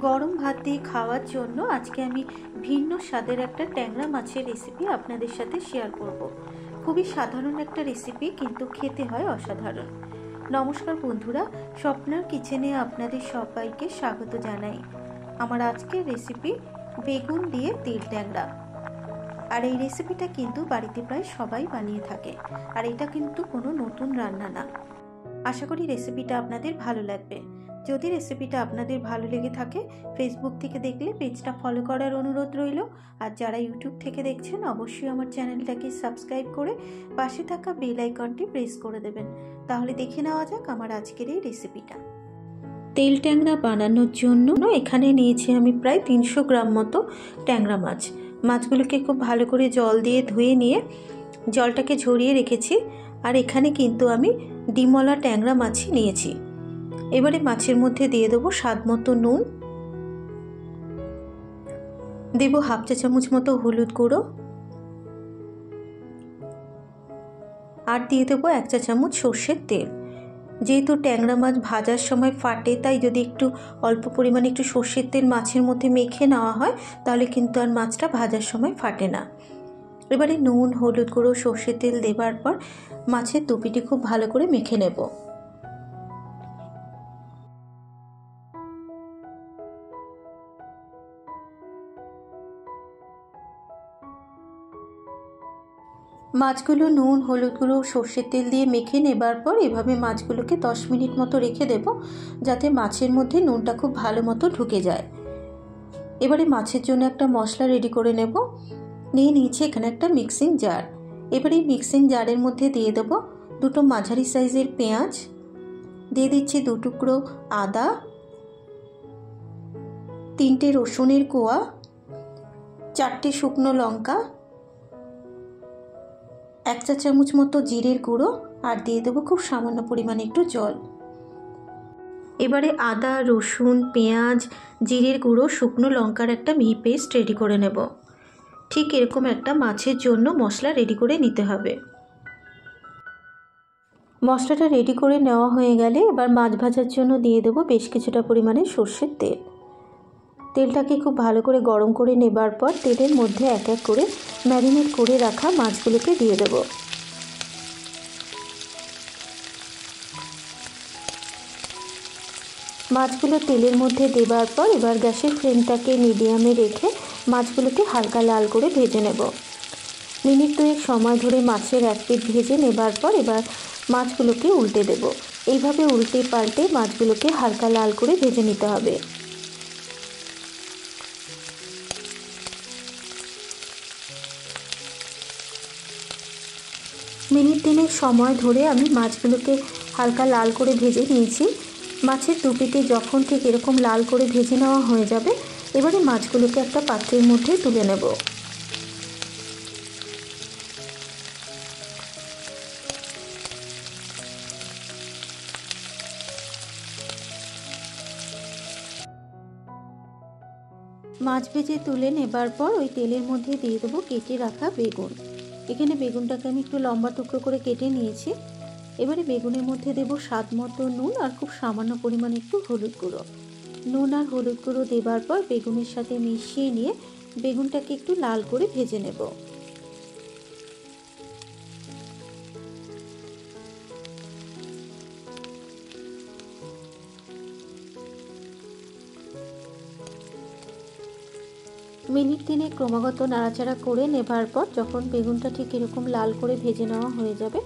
গরম ভাত দিয়ে খাওয়ার জন্য আজকে আমি ভিন্ন স্বাদের একটা ট্যাংরা মাছের রেসিপি আপনাদের সাথে শেয়ার করব। খুবই সাধারণ একটা রেসিপি, কিন্তু খেতে হয় অসাধারণ। নমস্কার বন্ধুরা, স্বপ্নার কিচেনে আপনাদের সবাইকে স্বাগত জানাই। আমার আজকের রেসিপি বেগুন দিয়ে তিল ট্যাংরা। আর এই রেসিপিটা কিন্তু বাড়িতে প্রায় সবাই বানিয়ে থাকে, আর এটা কিন্তু কোনো নতুন রান্না না। আশা করি রেসিপিটা আপনাদের ভালো লাগবে। যদি রেসিপিটা আপনাদের ভালো লেগে থাকে, ফেসবুক থেকে দেখলে পেজটা ফলো করার অনুরোধ রইল। আর যারা ইউটিউব থেকে দেখছেন, অবশ্যই আমার চ্যানেলটাকে সাবস্ক্রাইব করে পাশে থাকা বেল আইকনটি প্রেস করে দেবেন। তাহলে দেখে নেওয়া যাক আমার আজকের এই রেসিপিটা। তেল ট্যাংরা বানানোর জন্য এখানে নিয়েছি আমি প্রায় 300 গ্রাম মতো ট্যাংরা মাছ। মাছগুলোকে খুব ভালো করে জল দিয়ে ধুয়ে নিয়ে জলটাকে ঝরিয়ে রেখেছি। আর এখানে কিন্তু আমি ডিমওয়ালা ট্যাংরা মাছই নিয়েছি। এবারে মাছের মধ্যে দিয়ে দেবো স্বাদ মতো নুন, দেবো হাফ চা চামচ মতো হলুদ গুঁড়ো, আর দিয়ে দেবো 1 চা চামচ সর্ষের তেল। যেহেতু ট্যাংরা মাছ ভাজার সময় ফাটে, তাই যদি একটু অল্প পরিমাণে একটু সর্ষের তেল মাছের মধ্যে মেখে নেওয়া হয়, তাহলে কিন্তু আর মাছটা ভাজার সময় ফাটে না। এবারে নুন, হলুদ গুঁড়ো, সর্ষের তেল দেবার পর মাছের দুপিটি খুব ভালো করে মেখে নেব। মাছগুলো নুন, হলুদ গুঁড়ো, সর্ষের তেল দিয়ে মেখে নেবার পর এভাবে মাছগুলোকে 10 মিনিট মতো রেখে দেব, যাতে মাছের মধ্যে নুনটা খুব ভালো মতো ঢুকে যায়। এবারে মাছের জন্য একটা মশলা রেডি করে নেব। নিয়ে নিয়েছি এখানে একটা মিক্সিং জার। এবারে এই মিক্সিং জারের মধ্যে দিয়ে দেবো 2 মাঝারি সাইজের পেঁয়াজ, দিয়ে দিচ্ছি 2 টুকরো আদা, 3টে রসুনের কোয়া, 4টে শুকনো লঙ্কা, 1 চা চামচ মতো জিরের গুঁড়ো, আর দিয়ে দেবো খুব সামান্য পরিমাণে একটু জল। এবারে আদা, রসুন, পেঁয়াজ, জিরের গুঁড়ো, শুকনো লঙ্কার একটা মিহি পেস্ট রেডি করে নেব। ঠিক এরকম একটা মাছের জন্য মশলা রেডি করে নিতে হবে। মশলাটা রেডি করে নেওয়া হয়ে গেলে এবার মাছ ভাজার জন্য দিয়ে দেবো বেশ কিছুটা পরিমাণে সর্ষের তেল। তেলটাকে খুব ভালো করে গরম করে নেবার পর তেলের মধ্যে এক এক করে ম্যারিনেট করে রাখা মাছগুলোকে দিয়ে দেব। মাছগুলো তেলের মধ্যে দেবার পর এবার গ্যাসের ফ্লেমটাকে মিডিয়ামে রেখে মাছগুলোকে হালকা লাল করে ভেজে নেব। মিনিট 2 সময় ধরে মাছের এক পিঠ ভেজে নেবার পর এবার মাছগুলোকে উল্টে দেব। এইভাবে উল্টে পাল্টে মাছগুলোকে হালকা লাল করে ভেজে নিতে হবে। মিনিট 3 সময় ধরে আমি মাছগুলোকে হালকা লাল করে ভেজে নিয়েছি। মাছের দুপিতে যখন ঠিক এরকম লাল করে ভেজে নেওয়া হয়ে যাবে, এবারে মাছগুলোকে একটা পাত্রের মধ্যে তুলে নেব। মাছ ভেজে তুলে নেবার পর ওই তেলের মধ্যে দিয়ে দেবো কেটে রাখা বেগুন। এখানে বেগুনটাকে আমি একটু লম্বা টুকরো করে কেটে নিয়েছি। এবারে বেগুনের মধ্যে দেবো স্বাদ মতো নুন আর খুব সামান্য পরিমাণে একটু হলুদ গুঁড়ো। নুন আর হলুদ গুঁড়ো দেবার পর বেগুনের সাথে মিশিয়ে নিয়ে বেগুনটাকে একটু লাল করে ভেজে নেব। মিনিট 3 ক্রমাগত নাড়াচাড়া করে নেবার পর যখন বেগুনটা ঠিক এরকম লাল করে ভেজে নেওয়া হয়ে যাবে,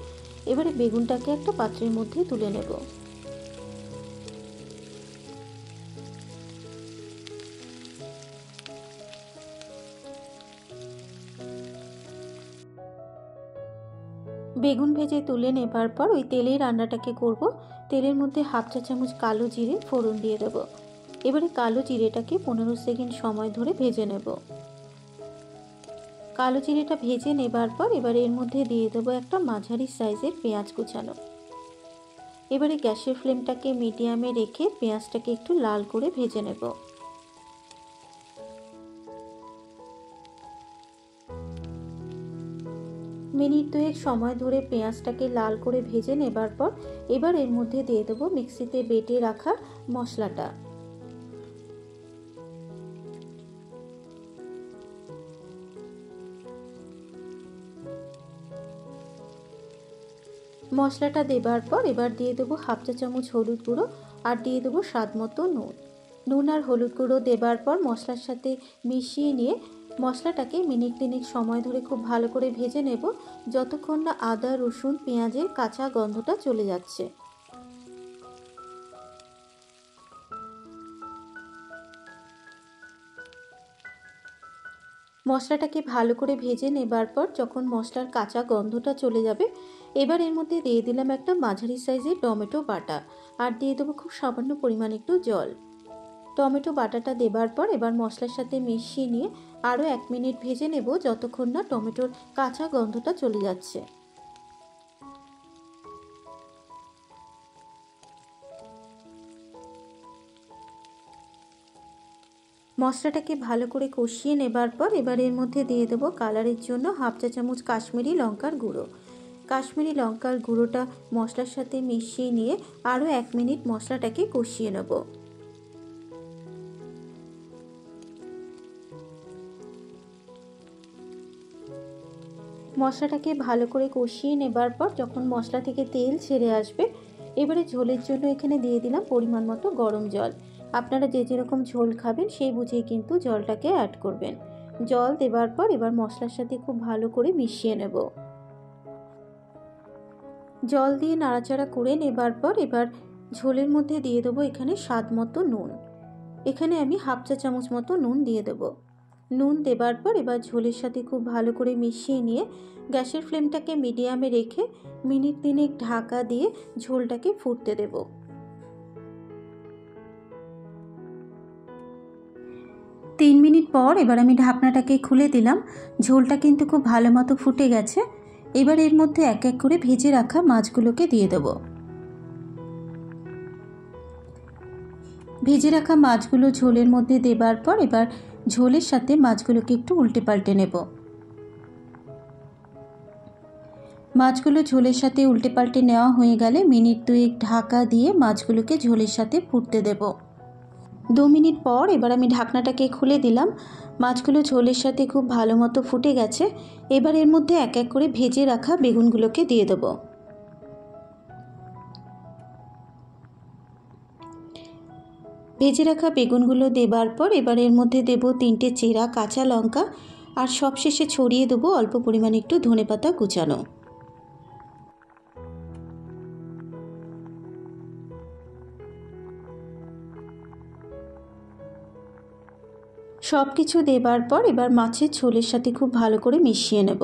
এবারে বেগুনটাকে একটা পাত্রের মধ্যে তুলে নেব। বেগুন ভেজে তুলে নেবার পর ওই তেলেই রান্নাটাকে করব। তেলের মধ্যে হাফ চা চামচ কালো জিরে ফোড়ন দিয়ে দেব। এবারে কালো জিরেটাকে 15 সেকেন্ড সময় ধরে ভেজে নেব। কালো জিরেটা ভেজে নেবার পর এবারে এর মধ্যে দিয়ে দেবো একটা মাঝারি সাইজের পেঁয়াজ কুচানো। এবারে গ্যাসের ফ্লেমটাকে মিডিয়ামে রেখে পেঁয়াজটাকে একটু লাল করে ভেজে নেব। মিনিট 2 সময় ধরে পেঁয়াজটাকে লাল করে ভেজে নেবার পর এবার এর মধ্যে দিয়ে দেবো মিক্সিতে বেটে রাখা মশলাটা। মশলাটা দেবার পর এবার দিয়ে দেবো হাফ চা চামচ হলুদ গুঁড়ো আর দিয়ে দেবো স্বাদ মতো নুন। নুন আর হলুদ গুঁড়ো দেবার পর মশলার সাথে মিশিয়ে নিয়ে মশলাটাকে মিনিট 3 সময় ধরে খুব ভালো করে ভেজে নেব, যতক্ষণ না আদা রসুন পেঁয়াজের কাঁচা গন্ধটা চলে যাচ্ছে। মশলাটাকে ভালো করে ভেজে নেবার পর যখন মশলার কাঁচা গন্ধটা চলে যাবে, এবার এর মধ্যে দিয়ে দিলাম একটা মাঝারি সাইজের টমেটো বাটা আর দিয়ে দেবো খুব সামান্য পরিমাণ একটু জল। টমেটো বাটাটা দেবার পর এবার মশলার সাথে মিশিয়ে নিয়ে আরও 1 মিনিট ভেজে নেব, যতক্ষণ না টমেটোর কাঁচা গন্ধটা চলে যাচ্ছে। মশলাটাকে ভালো করে কষিয়ে নেবার পর এবার এর মধ্যে দিয়ে দেবো কালারের জন্য হাফ চা চামচ কাশ্মীরি লঙ্কার গুঁড়ো। কাশ্মীরি লঙ্কার গুঁড়োটা মশলার সাথে মিশিয়ে নিয়ে আরও 1 মিনিট মশলাটাকে কষিয়ে নেব। মশলাটাকে ভালো করে কষিয়ে নেবার পর যখন মশলা থেকে তেল ছেড়ে আসবে, এবারে ঝোলের জন্য এখানে দিয়ে দিলাম পরিমাণ মতো গরম জল। আপনারা যে যেরকম ঝোল খাবেন সেই বুঝেই কিন্তু জলটাকে অ্যাড করবেন। জল দেবার পর এবার মশলার সাথে খুব ভালো করে মিশিয়ে নেব। জল দিয়ে নাড়াচাড়া করে নেবার পর এবার ঝোলের মধ্যে দিয়ে দেবো এখানে স্বাদ মতো নুন। এখানে আমি হাফ চা চামচ মতো নুন দিয়ে দেব। নুন দেবার পর এবার ঝোলের সাথে খুব ভালো করে মিশিয়ে নিয়ে গ্যাসের ফ্লেমটাকে মিডিয়ামে রেখে মিনিট 3 ঢাকা দিয়ে ঝোলটাকে ফুটতে দেব। তিন মিনিট পর এবার আমি ঢাকনাটাকে খুলে দিলাম। ঝোলটা কিন্তু খুব ভালো মতো ফুটে গেছে। এবার এর মধ্যে এক এক করে ভেজে রাখা মাছগুলোকে দিয়ে দেব। ভেজে রাখা মাছগুলো ঝোলের মধ্যে দেবার পর এবার ঝোলের সাথে মাছগুলোকে একটু উল্টে পাল্টে নেব। মাছগুলো ঝোলের সাথে উল্টে পাল্টে নেওয়া হয়ে গেলে মিনিট 2 ঢাকা দিয়ে মাছগুলোকে ঝোলের সাথে ফুটতে দেব। 2 মিনিট পর এবার আমি ঢাকনাটাকে খুলে দিলাম। মাছগুলো ঝোলের সাথে খুব ভালো মতো ফুটে গেছে। এবার এর মধ্যে এক এক করে ভেজে রাখা বেগুনগুলোকে দিয়ে দেব। ভেজে রাখা বেগুনগুলো দেবার পর এবার এর মধ্যে দেব 3টে চেরা কাঁচা লঙ্কা আর সবশেষে ছড়িয়ে দেবো অল্প পরিমাণে একটু ধনেপাতা কুচানো। সব কিছু দেবার পর এবার মাছের ঝোলের সাথে খুব ভালো করে মিশিয়ে নেব।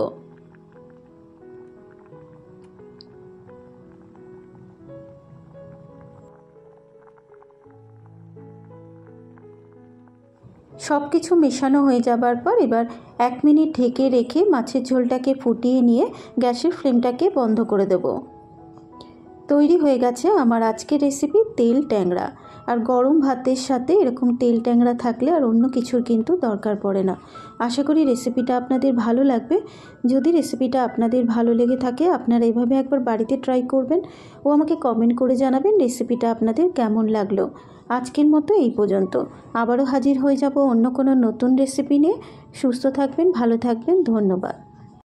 সব কিছু মেশানো হয়ে যাবার পর এবার 1 মিনিট ঢেকে রেখে মাছের ঝোলটাকে ফুটিয়ে নিয়ে গ্যাসের ফ্লেমটাকে বন্ধ করে দেব। তৈরি হয়ে গেছে আমার আজকের রেসিপি তেল ট্যাংরা। আর গরম ভাতের সাথে এরকম তেল ট্যাংরা থাকলে আর অন্য কিছুর কিন্তু দরকার পড়ে না। আশা করি রেসিপিটা আপনাদের ভালো লাগবে। যদি রেসিপিটা আপনাদের ভালো লেগে থাকে আপনারা এভাবে একবার বাড়িতে ট্রাই করবেন ও আমাকে কমেন্ট করে জানাবেন রেসিপিটা আপনাদের কেমন লাগলো। আজকের মতো এই পর্যন্ত। আবারও হাজির হয়ে যাব অন্য কোনো নতুন রেসিপি নিয়ে। সুস্থ থাকবেন, ভালো থাকবেন। ধন্যবাদ।